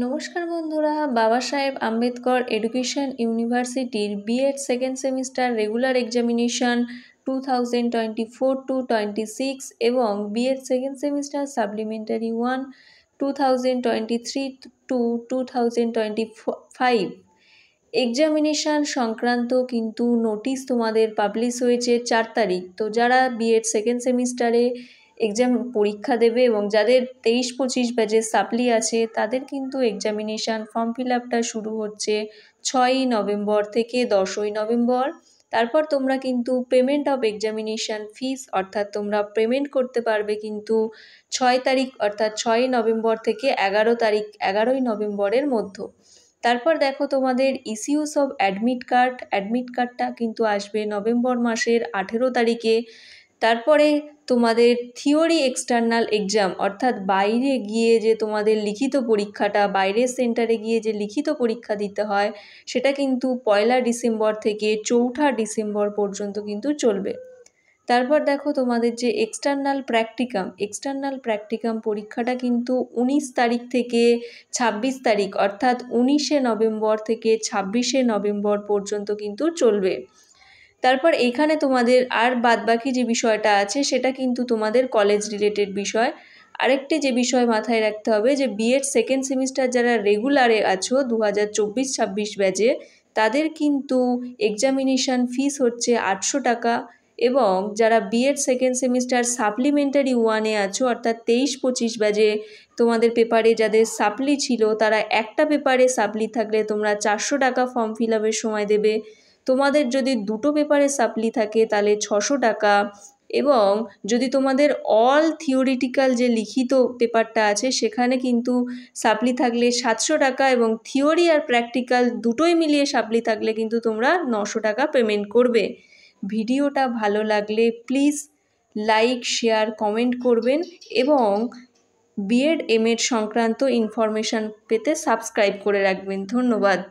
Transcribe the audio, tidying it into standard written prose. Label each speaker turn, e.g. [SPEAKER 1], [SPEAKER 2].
[SPEAKER 1] নমস্কার বন্ধুরা, বাবা সাহেব আম্বেদকর এডুকেশন ইউনিভার্সিটির B Ed second semester regular examination 2024-26 এবং B Ed second semester supplementary 1 2023-2025 examination সংক্রান্ত কিন্তু নোটিশ তোমাদের পাবলিশ হয়েছে 4 তারিখ। তো যারা বিএড সেকেন্ড সেমিস্টারে এক্সাম পরীক্ষা দেবে এবং যাদের 23-25 ব্যাচের সাপ্লি আছে তাদের কিন্তু এক্সামিনেশান ফর্ম ফিল আপটা শুরু হচ্ছে 6ই নভেম্বর থেকে 10ই নভেম্বর। তারপর তোমরা কিন্তু পেমেন্ট অফ এক্সামিনেশান ফিস অর্থাৎ তোমরা পেমেন্ট করতে পারবে কিন্তু 6 তারিখ অর্থাৎ 6ই নভেম্বর থেকে 11ই নভেম্বরের মধ্যে। তারপর দেখো তোমাদের ইস্যুস অফ অ্যাডমিট কার্ডটা কিন্তু আসবে নভেম্বর মাসের 18 তারিখে। তারপরে তোমাদের থিওরি এক্সটার্নাল এক্সাম অর্থাৎ বাইরে গিয়ে যে তোমাদের লিখিত পরীক্ষাটা, বাইরের সেন্টারে গিয়ে যে লিখিত পরীক্ষা দিতে হয় সেটা কিন্তু 1 ডিসেম্বর থেকে 4 ডিসেম্বর পর্যন্ত কিন্তু চলবে। তারপর দেখো তোমাদের যে এক্সটার্নাল প্র্যাকটিকাম পরীক্ষাটা কিন্তু 19 তারিখ থেকে 26 তারিখ অর্থাৎ 19শে নভেম্বর থেকে 26শে নভেম্বর পর্যন্ত কিন্তু চলবে। তারপর এইখানে তোমাদের আর বাদবাকি যে বিষয়টা আছে সেটা কিন্তু তোমাদের কলেজ রিলেটেড বিষয়। আরেকটি যে বিষয় মাথায় রাখতে হবে যে বিএড সেকেন্ড সেমিস্টার যারা রেগুলারে আছো 2024-26 ব্যাচে তাদের কিন্তু এক্সামিনেশান ফিস হচ্ছে 800 টাকা এবং যারা বিএড সেকেন্ড সেমিস্টার সাপ্লিমেন্টারি 1-এ আছো অর্থাৎ 23-25 ব্যাচে তোমাদের পেপারে যাদের সাপ্লি ছিল তারা একটা পেপারে সাপ্লি থাকলে তোমরা 400 টাকা ফর্ম ফিল আপের সময় দেবে। তোমাদের যদি দুটো পেপারে সাপ্লি থাকে তাহলে 600 টাকা এবং যদি তোমাদের অল থিওরিটিক্যাল যে লিখিত পেপারটা আছে সেখানে কিন্তু সাপ্লি থাকলে 700 টাকা এবং থিওরি আর প্র্যাকটিক্যাল দুটোই মিলিয়ে সাপ্লি থাকলে কিন্তু তোমরা 900 টাকা পেমেন্ট করবে। ভিডিওটা ভালো লাগলে প্লিজ লাইক, শেয়ার, কমেন্ট করবেন এবং বিএড এমএড সংক্রান্ত ইনফরমেশান পেতে সাবস্ক্রাইব করে রাখবেন। ধন্যবাদ।